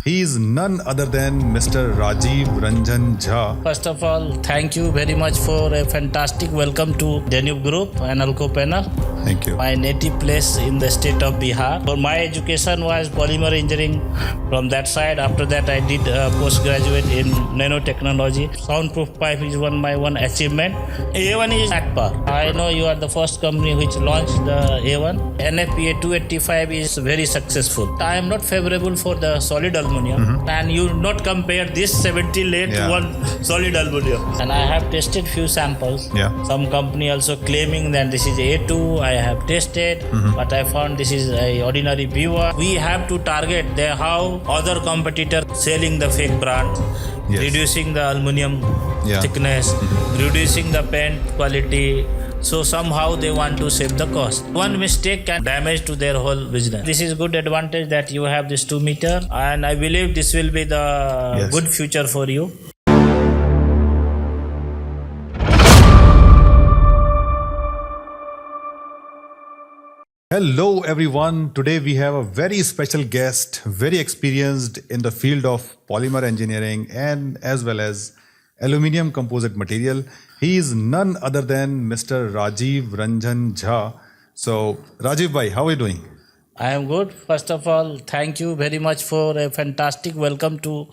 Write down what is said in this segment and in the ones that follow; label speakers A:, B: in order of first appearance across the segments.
A: He is none other than Mr. Rajiv Ranjan Jha.
B: First of all, thank you very much for a fantastic welcome to Danube Group and Alucopanel.
A: Thank you.
B: My native place in the state of Bihar. For my education was polymer engineering from that side. After that, I did postgraduate in nanotechnology. Soundproof pipe is my one achievement. A1 is at par. I know you are the first company which launched the A1. NFPA 285 is very successful. I am not favorable for the solid aluminum, and you not compare this 70 lead to one solid aluminum. And I have tested few samples. Some company also claiming that this is A2. I have tested, but I found this is a ordinary B1. We have to target how other competitors selling the fake brand, reducing the aluminum thickness, reducing the paint quality. So somehow they want to save the cost. One mistake can damage to their whole business. This is good advantage that you have this 2 meter, and I believe this will be the good future for you.
A: Hello everyone. Today we have a very special guest, very experienced in the field of polymer engineering and as well as aluminium composite material. He is none other than Mr. Rajiv Ranjan Jha. So Rajiv bhai, how are you doing?
B: I am good. First of all, thank you very much for a fantastic welcome to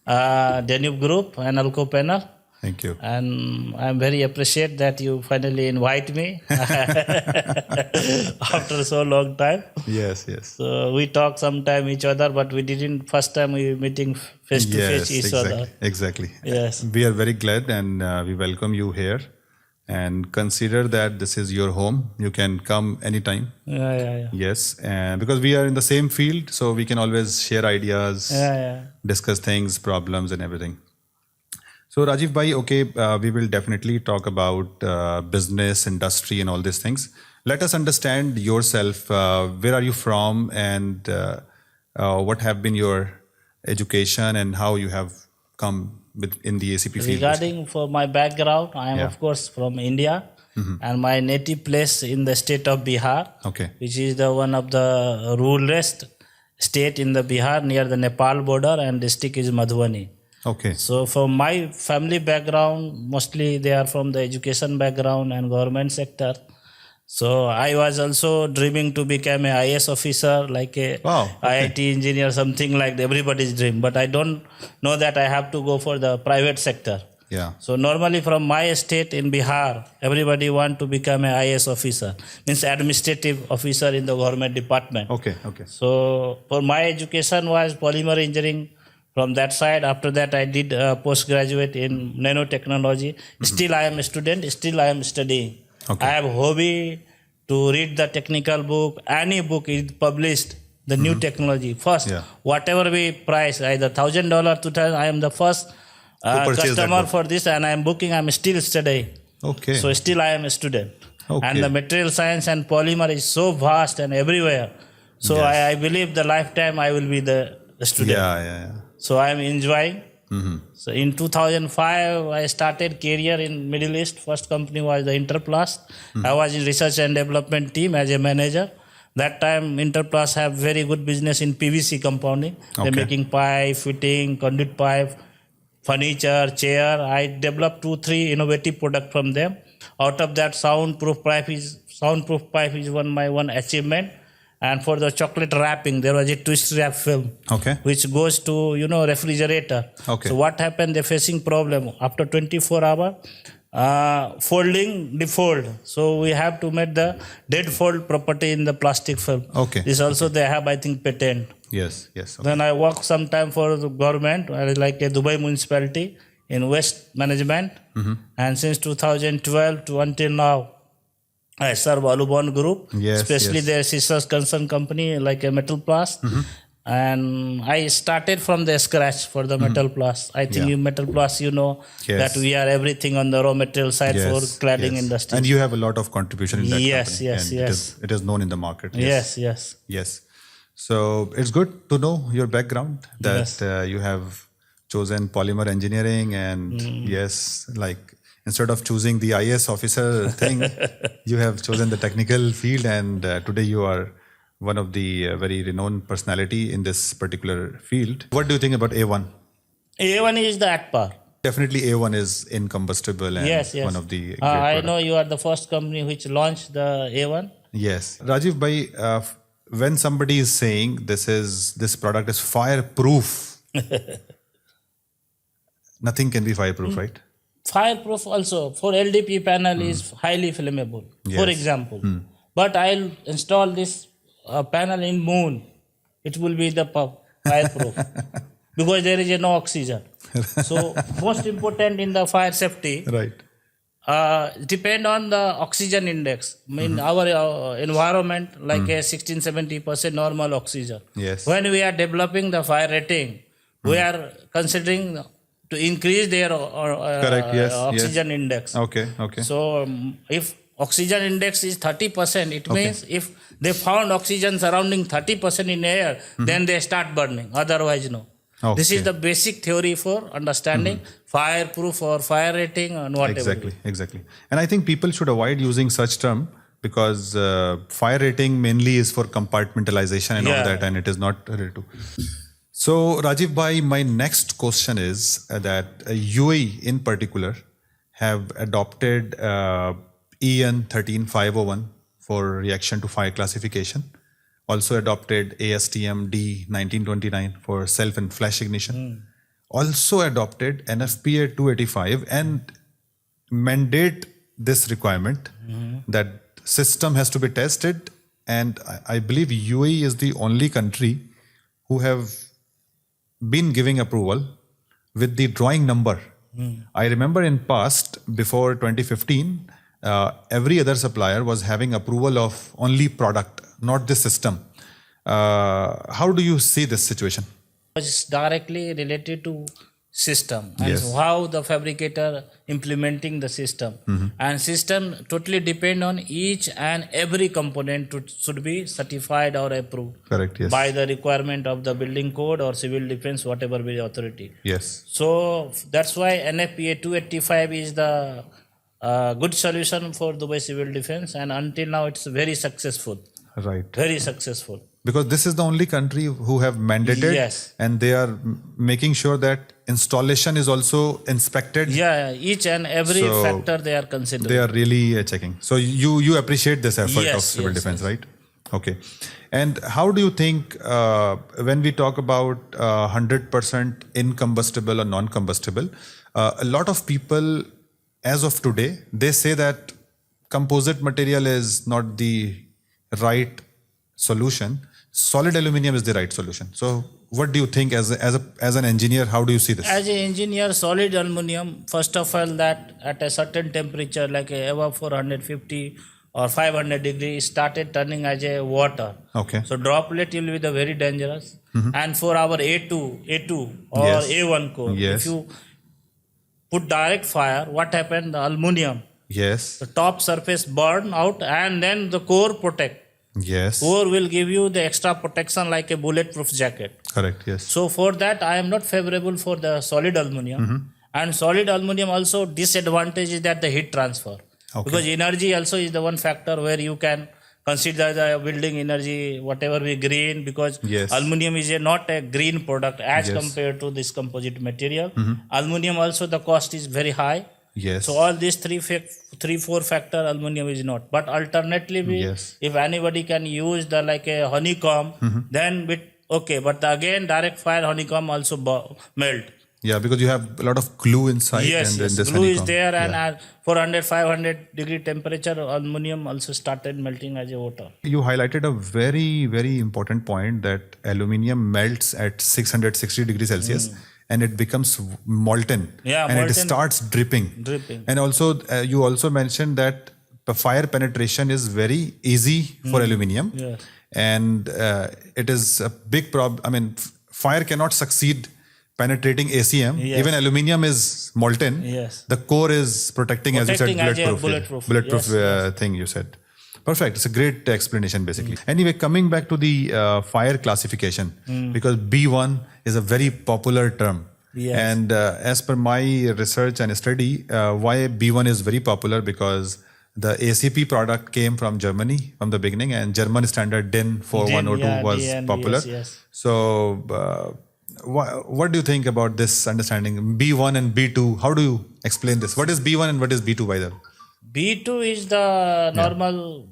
B: Danube Group and Alucopanel.
A: Thank you.
B: And I'm very appreciate that you finally invite me after so long time.
A: Yes.
B: So we talk sometime each other, but we didn't. First time we meeting face to face each other.
A: Exactly.
B: Yes.
A: We are very glad and we welcome you here. And consider that this is your home. You can come anytime.
B: Yeah.
A: Yes, and because we are in the same field, so we can always share ideas, discuss things, problems, and everything. So Rajiv bhai, okay, we will definitely talk about business, industry, and all these things. Let us understand yourself. Where are you from, and what have been your education, and how you have come in the ACP field?
B: Regarding for my background, I am of course from India, and my native place in the state of Bihar, which is the one of the ruralest state in the Bihar near the Nepal border, and district is Madhubani.
A: Okay.
B: So for my family background, mostly they are from the education background and government sector. So I was also dreaming to become a IAS officer, like a IIT engineer, something like everybody's dream. But I don't know that I have to go for the private sector.
A: Yeah.
B: So normally from my state in Bihar, everybody want to become a IAS officer, means administrative officer in the government department.
A: Okay.
B: So for my education was polymer engineering. From that side, after that, I did postgraduate in nanotechnology. Still, I am a student. Still, I am studying. I have hobby to read the technical book. Any book is published, the new technology. First, whatever we price, either $1,000, $2,000, I am the first customer for this, and I am booking. I am still studying.
A: Okay.
B: So still, I am a student. And the material science and polymer is so vast and everywhere. So I believe the lifetime I will be the student.
A: Yeah.
B: So I am enjoying. So in 2005, I started career in Middle East. First company was the Interplast. I was in research and development team as a manager. That time Interplast have very good business in PVC compounding. They're making pipe, fitting, conduit pipe, furniture, chair. I developed 2-3 innovative product from them. Out of that, soundproof pipe is my one achievement. And for the chocolate wrapping, there was a twist wrap film, which goes to, refrigerator. So what happened? They're facing problem. After 24 hours, folding, defold. So we have to make the dead fold property in the plastic film. This also they have, I think, patent.
A: Yes.
B: Then I worked sometime for the government, like a Dubai municipality in waste management. And since 2012 to until now, I serve Aluminium Group, especially their sisters concern company like a Metal Plus. And I started from the scratch for the Metal Plus. I think you Metal Plus, that we are everything on the raw material side for cladding industry.
A: And you have a lot of contribution in that company.
B: Yes.
A: It is known in the market.
B: Yes.
A: So it's good to know your background, that you have chosen polymer engineering and instead of choosing the IAS officer thing, you have chosen the technical field, and today you are one of the very renowned personality in this particular field. What do you think about A1?
B: A1 is the at par.
A: Definitely A1 is incombustible and
B: Yes.
A: one of the great
B: I
A: product.
B: know you are the first company which launched the A1.
A: Yes. Rajiv bhai, when somebody is saying this product is fireproof, nothing can be fireproof, right?
B: Fireproof also for LDP panel is highly flammable, for
A: Yes.
B: example. But I'll install this panel in moon. It will be the fireproof because there is no oxygen. So most important in the fire safety,
A: Right.
B: depend on the oxygen index. I mean our environment like a 16-70% normal oxygen.
A: Yes.
B: When we are developing the fire rating, we are considering to increase their
A: Correct. Yes.
B: oxygen index.
A: Okay. Okay.
B: So if oxygen index is 30%, it means if they found oxygen surrounding 30% in air, then they start burning. Otherwise, no. This is the basic theory for understanding fireproof or fire rating and whatever.
A: Exactly. And I think people should avoid using such term because fire rating mainly is for compartmentalization and all that, and it is not related to. So Rajiv bhai, my next question is that UAE in particular have adopted EN 13501 for reaction to fire classification. Also adopted ASTM D1929 for self and flash ignition. Also adopted NFPA 285 and mandate this requirement that system has to be tested. And I believe UAE is the only country who have been giving approval with the drawing number. I remember in past, before 2015, every other supplier was having approval of only product, not the system. How do you see this situation?
B: It's directly related to system and
A: Yes.
B: how the fabricator implementing the system. And system totally depend on each and every component should be certified or approved.
A: Correct, yes.
B: By the requirement of the building code or civil defense, whatever be the authority.
A: Yes.
B: So that's why NFPA 285 is the good solution for Dubai civil defense, and until now it's very successful.
A: Right.
B: Very successful.
A: Because this is the only country who have mandated,
B: Yes.
A: and they are making sure that installation is also inspected.
B: Yeah, each and every
A: So,
B: factor they are considering.
A: They are really checking. So you appreciate this effort
B: Yes,
A: of civil
B: yes,
A: defense,
B: yes.
A: right? Okay. And how do you think when we talk about 100% incombustible or non-combustible, a lot of people as of today, they say that composite material is not the right solution. Solid aluminum is the right solution. So what do you think as an engineer, how do you see this?
B: As an engineer, solid aluminum, first of all, that at a certain temperature, like above 450 or 500 degrees, started turning as a water.
A: Okay.
B: So droplet will be the very dangerous. And for our A2 or
A: Yes.
B: A1 core,
A: Yes.
B: if you put direct fire, what happened? The aluminum,
A: Yes.
B: the top surface burn out, and then the core protect.
A: Yes.
B: Core will give you the extra protection like a bulletproof jacket.
A: Correct. Yes.
B: So for that, I am not favorable for the solid aluminum. And solid aluminum also disadvantage is that the heat transfer.
A: Okay.
B: Because energy also is the one factor where you can consider the building energy, whatever be green, because
A: Yes.
B: aluminum is not a green product as
A: Yes.
B: compared to this composite material. Aluminum also the cost is very high.
A: Yes.
B: So all these three, four factor aluminum is not. But alternatively,
A: Yes.
B: if anybody can use the like a honeycomb, then okay. But again, direct fire honeycomb also melt.
A: Yeah, because you have a lot of glue inside.
B: Yes,
A: and
B: yes.
A: then this
B: Glue is
A: honeycomb.
B: there, and
A: Yeah.
B: at 400, 500 degree temperature, aluminum also started melting as a water.
A: You highlighted a very, very important point that aluminium melts at 660 degrees Celsius and it becomes molten.
B: Yeah,
A: and it
B: molten.
A: starts dripping.
B: Dripping.
A: And also, you also mentioned that the fire penetration is very easy for aluminium.
B: Yes.
A: And it is a big problem. I mean, fire cannot succeed penetrating ACM.
B: Yes.
A: Even aluminium is molten.
B: Yes.
A: The core is protecting as you said,
B: Protecting as a
A: bulletproof.
B: bulletproof. Yes,
A: Thing you said. Perfect. It's a great explanation, basically. Anyway, coming back to the fire classification, because B1 is a very popular term.
B: Yes.
A: And as per my research and study, why B1 is very popular, because the ACP product came from Germany from the beginning, and German standard DIN 4102 was
B: DIN,
A: popular.
B: yes.
A: So, what do you think about this understanding? B1 and B2, how do you explain this? What is B1 and what is B2 by the way?
B: B2 is the normal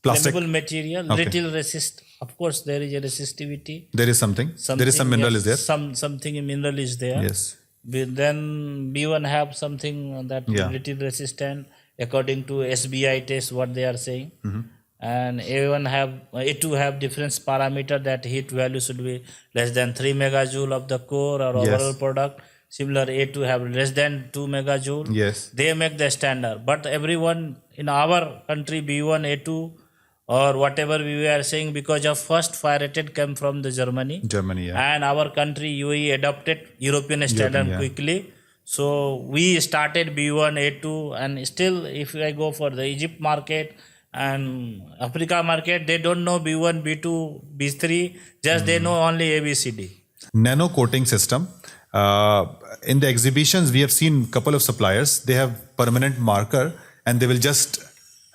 A: Plastic
B: flammable material,
A: Okay.
B: little resist. Of course, there is a resistivity.
A: There is something. There is some mineral is there.
B: Something in mineral is there.
A: Yes.
B: Then B1 have something that little resistant according to SBI test what they are saying. And A2 have different parameter that heat value should be less than 3 megajoule of the core or overall product. Similar A2 have less than 2 megajoule.
A: Yes.
B: They make the standard. But everyone in our country B1, A2 or whatever we were saying, because of first fire rated came from the Germany. And our country UAE adopted European standard quickly. So we started B1, A2, and still if I go for the Egypt market and Africa market, they don't know B1, B2, B3, just they know only ABCD.
A: Nano coating system. In the exhibitions, we have seen a couple of suppliers, they have permanent marker and they will just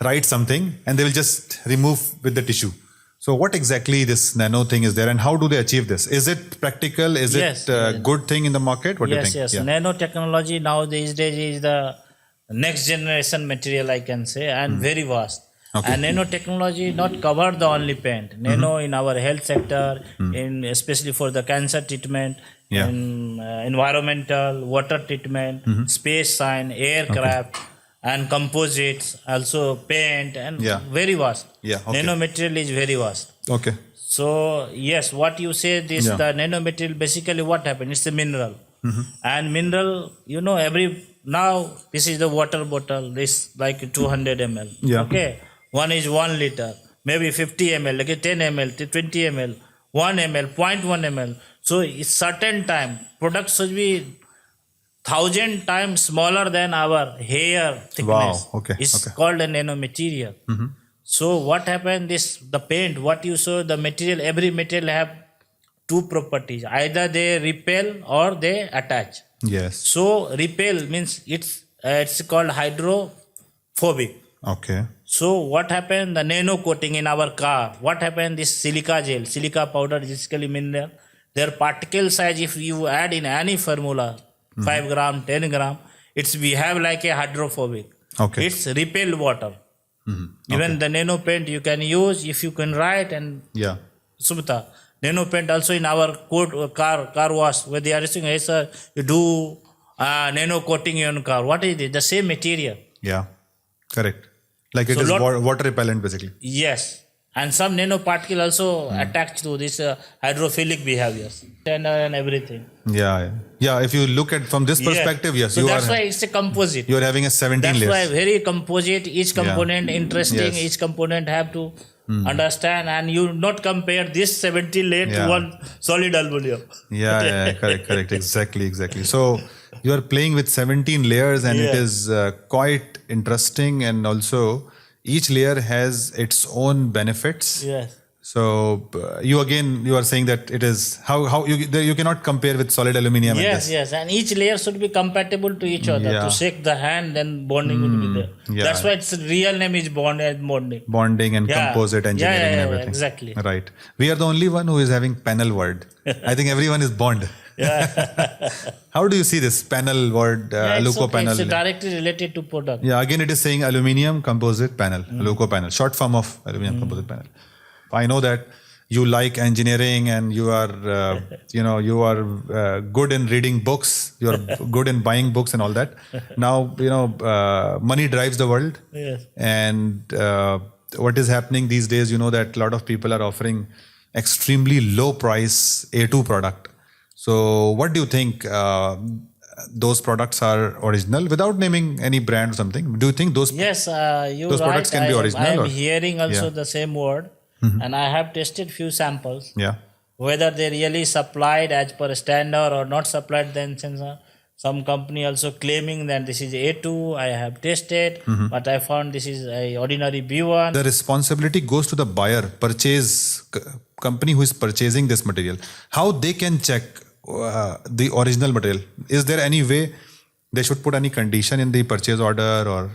A: write something and they will just remove with the tissue. So what exactly this nano thing is there and how do they achieve this? Is it practical? Is it a good thing in the market? What do you think?
B: Yes. Nanotechnology now these days is the next generation material, I can say, and very vast.
A: Okay.
B: And nanotechnology not cover the only paint. Nano in our health sector, in especially for the cancer treatment, in environmental, water treatment, space science, aircraft, and composites, also paint, and very vast. Nanomaterial is very vast.
A: Okay.
B: So yes, what you say, this the nanomaterial, basically what happened? It's a mineral. And mineral, now this is the water bottle, this like 200 ml. Okay. One is 1 liter, maybe 50 ml, like 10 ml, 20 ml, 1 ml, 0.1 ml. So it's certain time, product should be 1,000 times smaller than our hair thickness.
A: Wow. Okay.
B: It's called a nanomaterial. So what happened? The paint, what you saw, the material, every material have two properties. Either they repel or they attach.
A: Yes.
B: So repel means it's called hydrophobic.
A: Okay.
B: So what happened? The nano coating in our car. What happened? This silica gel, silica powder, basically mineral. Their particle size, if you add in any formula, 5 gram, 10 gram, we have like a hydrophobic.
A: Okay.
B: It's repel water. Even the nano paint you can use if you can write and Subta. Nano paint also in our car wash where they are saying, hey sir, you do nano coating in your car. What is it? The same material.
A: Yeah. Correct. Like it is water repellent basically.
B: Yes. And some nanoparticle also attached to this hydrophilic behaviors and everything.
A: Yeah. If you look at from this perspective, yes.
B: So that's why it's a composite.
A: You are having a 17 layers.
B: That's why very composite. Each component interesting. Each component have to understand, and you not compare this 17 layer to one solid aluminum.
A: Correct. Exactly. So you are playing with 17 layers, and it is quite interesting, and also each layer has its own benefits.
B: Yes.
A: So you are saying that it is how you cannot compare with solid aluminium.
B: Yes, and each layer should be compatible to each other. To shake the hand, then bonding would be there. That's why its real name is bonding.
A: Bonding and composite engineering and everything.
B: Exactly.
A: Right. We are the only one who is having panel word. I think everyone is bond. How do you see this panel word, Alucopanel?
B: It's directly related to product.
A: Again it is saying aluminium composite panel, Alucopanel, short form of aluminium composite panel. I know that you like engineering and you are, good in reading books. You are good in buying books and all that. Now, money drives the world.
B: Yes.
A: And what is happening these days, that a lot of people are offering extremely low price A2 product. So what do you think? Those products are original without naming any brand or something? Do you think those products can be original?
B: I am hearing also the same word. And I have tested few samples. Whether they really supplied as per standard or not supplied, then some company also claiming that this is A2. I have tested, but I found this is a ordinary B1.
A: The responsibility goes to the buyer, company who is purchasing this material. How they can check the original material? Is there any way they should put any condition in the purchase order or?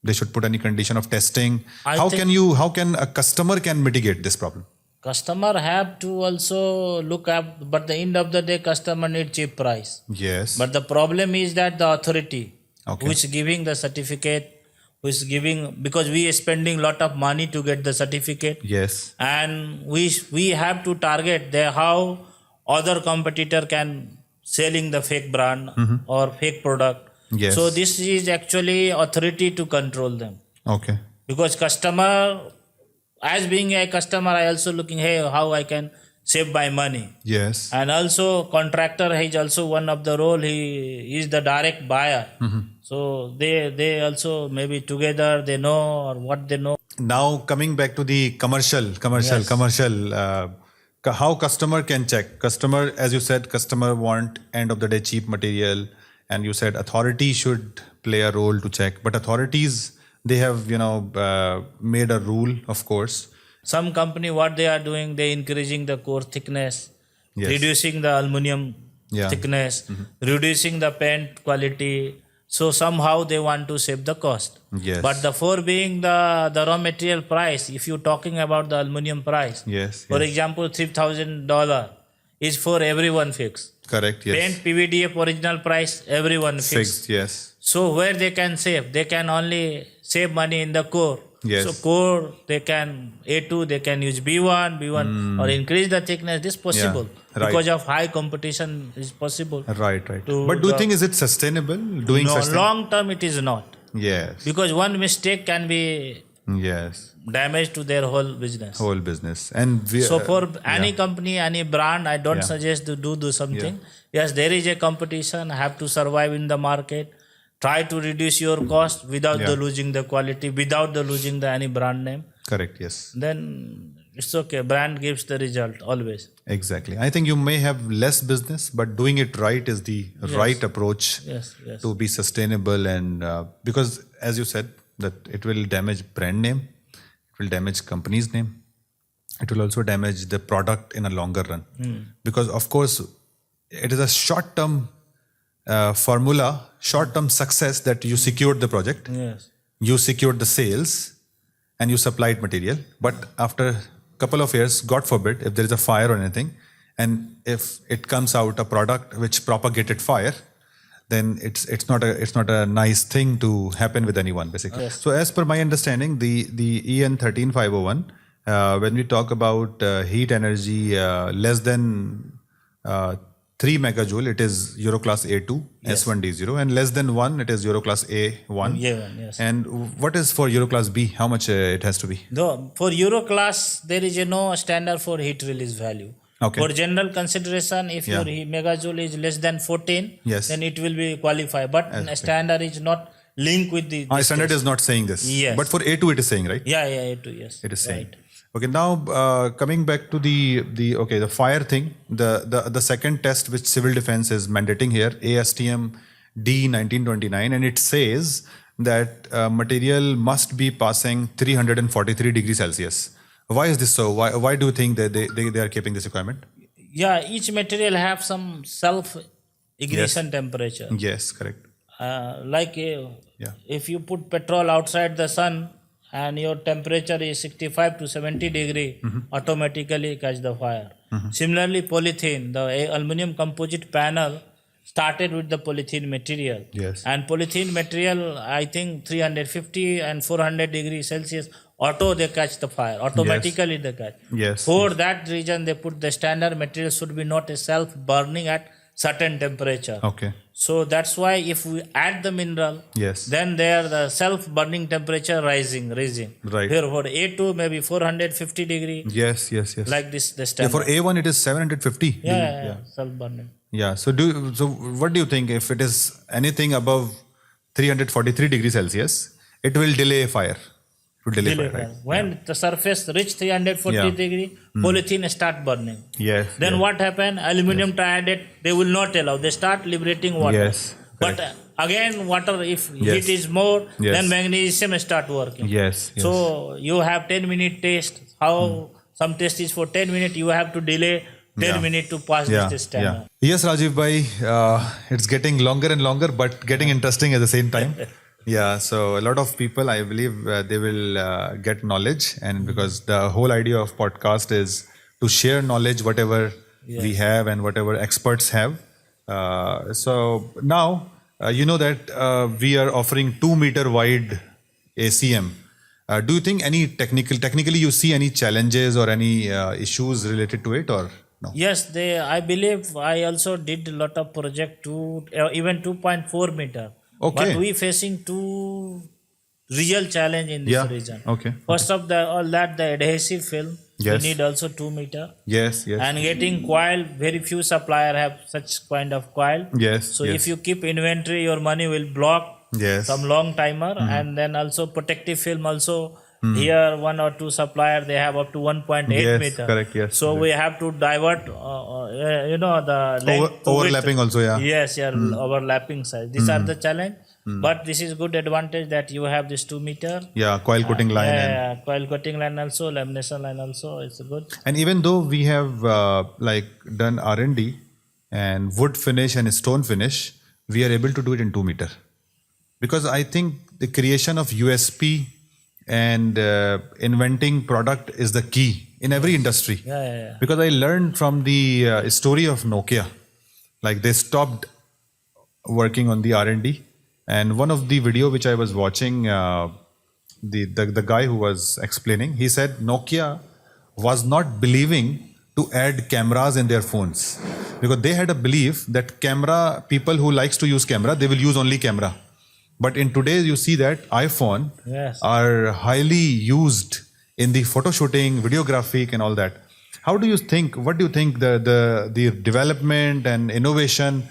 A: they should put any condition of testing?
B: I
A: How
B: think-
A: can a customer can mitigate this problem?
B: Customer have to also look up, but the end of the day, customer need cheap price.
A: Yes.
B: But the problem is that the authority
A: Okay.
B: who is giving the certificate, who is giving, because we are spending lot of money to get the certificate,
A: Yes.
B: and we have to target the how other competitor can selling the fake brand or fake product.
A: Yes.
B: So this is actually authority to control them,
A: Okay.
B: because customer, as being a customer, I also looking, hey, how I can save my money.
A: Yes.
B: And also contractor is also one of the role. He is the direct buyer. So they also maybe together they know or what they know.
A: Now coming back to the commercial. How customer can check? Customer, as you said, customer want end of the day cheap material, and you said authority should play a role to check. But authorities, they have made a rule, of course.
B: Some company what they are doing, they increasing the core thickness,
A: Yes.
B: reducing the aluminum
A: Yeah.
B: thickness, reducing the paint quality. So somehow they want to save the cost.
A: Yes.
B: But the for being the raw material price, if you're talking about the aluminum price,
A: Yes.
B: for
A: Yes.
B: example, $3,000 is for everyone fixed.
A: Correct. Yes.
B: Paint PVDF original price, everyone fixed.
A: Fixed. Yes.
B: So where they can save? They can only save money in the core.
A: Yes.
B: So core, they can A2, they can use B1, or increase the thickness. This possible
A: right.
B: because of high competition is possible.
A: Right.
B: To
A: But do you
B: the-
A: think is it sustainable doing
B: No,
A: such thing?
B: long term it is not,
A: Yes.
B: because one mistake can be
A: Yes.
B: damage to their whole business.
A: Whole business. And we,
B: So for any company, any brand, I don't
A: Yeah.
B: suggest to do something. Yes, there is a competition. Have to survive in the market. Try to reduce your cost without the losing the quality, without the losing the any brand name.
A: correct. Yes.
B: Then it's okay. Brand gives the result always.
A: Exactly. I think you may have less business, but doing it right is the right approach
B: Yes, yes.
A: to be sustainable. And because, as you said, that it will damage brand name, it will damage company's name, it will also damage the product in a longer run. Because, of course, it is a short-term formula, short-term success that you secured the project,
B: Yes.
A: you secured the sales, and you supplied material. But after a couple of years, God forbid, if there is a fire or anything, and if it comes out a product which propagated fire, then it's not a nice thing to happen with anyone, basically.
B: Yes.
A: So as per my understanding, the EN 13501, when we talk about heat energy less than 3 megajoule, it is Euroclass A2,
B: Yes.
A: S1D0, and less than 1, it is Euroclass A1.
B: Yeah, yes.
A: And what is for Euroclass B? How much it has to be?
B: Though for Euro class, there is no standard for heat release value.
A: Okay.
B: For general consideration, if your megajoule is less than 14,
A: Yes.
B: then it will be qualified. But standard is not linked with the. this
A: Standard
B: test.
A: is not saying this.
B: Yes.
A: But for A2, it is saying, right?
B: Yeah, A2, yes.
A: It is saying.
B: Right.
A: Okay, now coming back to the fire thing, the second test which civil defense is mandating here, ASTM D1929, and it says that material must be passing 343 degrees Celsius. Why is this so? Why do you think that they are keeping this requirement?
B: Yeah, each material have some self ignition temperature.
A: Yes, correct.
B: If you put petrol outside the sun and your temperature is 65 to 70 degree, automatically catch the fire. Similarly, polythene, the aluminum composite panel started with the polythene material.
A: Yes.
B: And polythene material, I think 350 and 400 degrees Celsius, they catch the fire. Automatically they catch.
A: Yes.
B: For that reason, they put the standard material should be not a self-burning at certain temperature.
A: Okay.
B: So that's why if we add the mineral,
A: Yes.
B: then there the self-burning temperature rising.
A: Right.
B: Here for A2 maybe 450 degree.
A: Yes.
B: Like this the
A: Yeah,
B: standard.
A: for A1 it is 750.
B: Yeah, self-burning.
A: Yeah. So what do you think if it is anything above 343 degrees Celsius, it will delay fire. It will delay fire, right?
B: When the surface reach 340 degree, polythene start burning.
A: Yes.
B: Then what happen? Aluminum triodate, they will not allow. They start liberating water.
A: Yes.
B: But again, water, if heat is more, then magnesium start working.
A: Yes.
B: So you have 10-minute test. How some test is for 10 minutes, you have to delay 10 minutes to pass this standard.
A: Yes, Rajiv bhai, it's getting longer and longer, but getting interesting at the same time. Yeah, so a lot of people, I believe, they will get knowledge, and because the whole idea of podcast is to share knowledge, whatever we
B: Yes.
A: have and whatever experts have. So now you know that we are offering 2 meter wide ACM. Do you think any technically you see any challenges or any issues related to it, or no?
B: Yes, they. I believe I also did a lot of project to even 2.4 meter.
A: Okay.
B: But we facing two real challenge in this
A: Yeah.
B: region.
A: Okay.
B: First of the all that the adhesive film.
A: Yes.
B: We need also 2 meter.
A: Yes. Yes.
B: And getting coil, very few supplier have such kind of coil.
A: Yes.
B: So
A: yes.
B: if you keep inventory, your money will block
A: Yes.
B: some long timer. And then also protective film also. Here one or two supplier they have up to 1.8
A: Yes,
B: meter.
A: correct, yes,
B: So
A: correct.
B: we have to divert, the length to
A: Overlapping
B: width.
A: also, yeah.
B: Yes, overlapping size. These are the challenge. But this is good advantage that you have this 2 meter.
A: Yeah, coil coating line. And,
B: Coil coating line also, lamination line also. It's good.
A: and even though we have done R&D and wood finish and stone finish, we are able to do it in 2 meter. Because I think the creation of USP and inventing product is the key in every industry.
B: Yeah.
A: Because I learned from the story of Nokia, like they stopped working on the R&D, and one of the video which I was watching, the guy who was explaining, he said Nokia was not believing to add cameras in their phones because they had a belief that camera people who likes to use camera, they will use only camera. But in today you see that iPhone
B: Yes.
A: are highly used in the photo shooting, videographic and all that. How do you think, what do you think the development and innovation,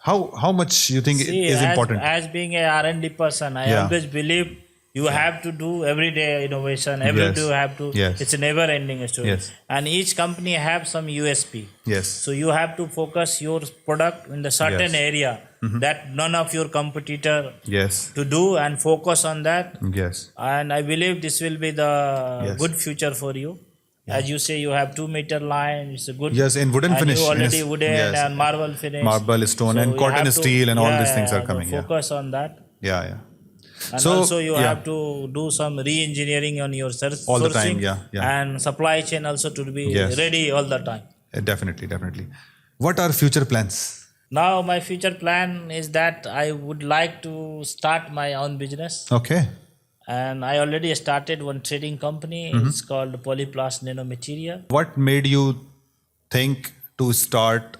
A: how much you think
B: See,
A: is important?
B: As being a R&D person, I
A: Yeah.
B: always believe you have to do everyday innovation. Every
A: Yes.
B: day you have to.
A: Yes.
B: It's a never-ending story.
A: Yes.
B: And each company have some USP.
A: Yes.
B: So you have to focus your product in the certain
A: Yes.
B: area that none of your competitor
A: Yes.
B: to do, and focus on that.
A: Yes.
B: And I believe this will be the
A: Yes.
B: good future for you. As you say, you have 2 meter line. It's a good.
A: Yes, in wooden
B: and
A: finish.
B: You already
A: Yes.
B: wooden
A: Yes.
B: and marble finish.
A: Marble, stone, and
B: you
A: cotton,
B: have to-
A: steel, and all these things are coming. Yeah.
B: Focus on that.
A: Yeah.
B: And
A: So,
B: also you
A: yeah.
B: have to do some re-engineering on your
A: All the
B: sourcing,
A: time, yeah.
B: and supply chain also to be
A: Yes.
B: ready all the time.
A: Definitely. What are future plans?
B: Now my future plan is that I would like to start my own business,
A: Okay.
B: and I already started one trading company. It's called Polyplast Nano Material.
A: What made you think to start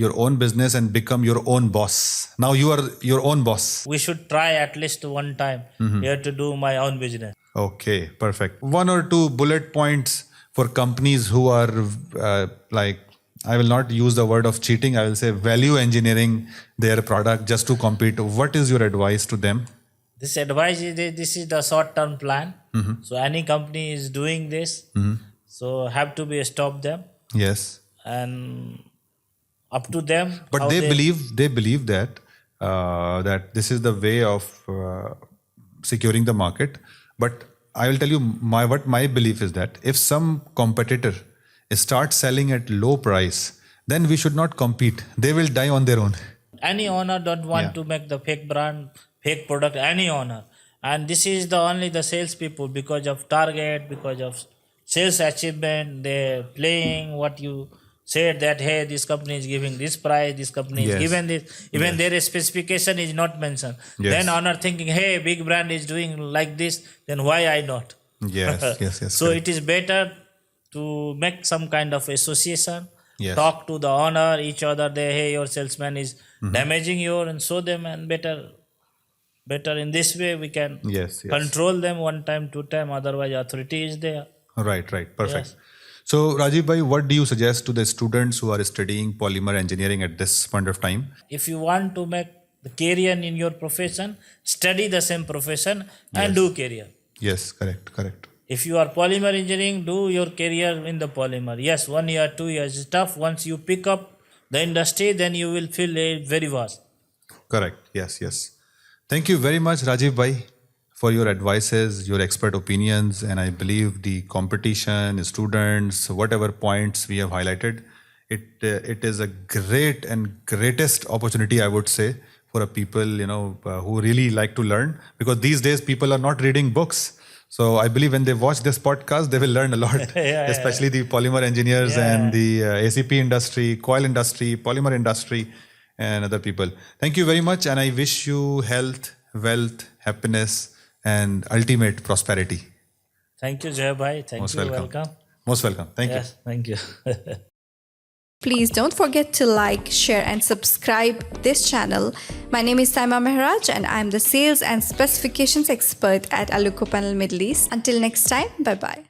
A: your own business and become your own boss? Now you are your own boss.
B: We should try at least one time here to do my own business.
A: Okay, perfect. One or two bullet points for companies who are I will not use the word of cheating, I will say value engineering their product just to compete. What is your advice to them?
B: This advice is this is the short term plan. So any company is doing this, so have to be stop them,
A: Yes.
B: and up to them.
A: But
B: how
A: they believe that that this is the way of securing the market. But I will tell you what my belief is that if some competitor starts selling at low price, then we should not compete. They will die on their own.
B: Any owner don't want
A: Yeah.
B: to make the fake brand, fake product. Any owner, and this is the only the salespeople because of target, because of sales achievement. They're playing what you said that hey, this company is giving this price, this company is
A: Yes.
B: given this. Even their specification is not mentioned.
A: Yes.
B: Then owner thinking, hey, big brand is doing like this, then why I not?
A: Yes.
B: So
A: correct.
B: it is better to make some kind of association.
A: Yes.
B: Talk to the owner, each other. They hey, your salesman is damaging your, and show them, and better in this way we can
A: Yes.
B: control them one time, two time. Otherwise, authority is there.
A: Right. Perfect.
B: Yes.
A: So Rajiv bhai, what do you suggest to the students who are studying polymer engineering at this point of time?
B: If you want to make the career in your profession, study the same profession and do career.
A: Yes, correct.
B: If you are polymer engineering, do your career in the polymer. Yes, 1 year, 2 years is tough. Once you pick up the industry, then you will feel very vast.
A: Correct. Yes. Thank you very much, Rajiv bhai, for your advices, your expert opinions, and I believe the competition, students, whatever points we have highlighted, it is a great and greatest opportunity, I would say, for a people, who really like to learn, because these days people are not reading books. So I believe when they watch this podcast, they will learn a lot, especially the polymer engineers and the ACP industry, coil industry, polymer industry, and other people. Thank you very much. And I wish you health, wealth, happiness, and ultimate prosperity.
B: Thank you, Jai Bhai. Thank you. Welcome.
A: Most welcome. Thank you.
B: Thank you.
C: Please don't forget to like, share, and subscribe this channel. My name is Saima Mehraj, and I'm the Sales and Specifications Expert at Alucopanel Middle East. Until next time, bye-bye.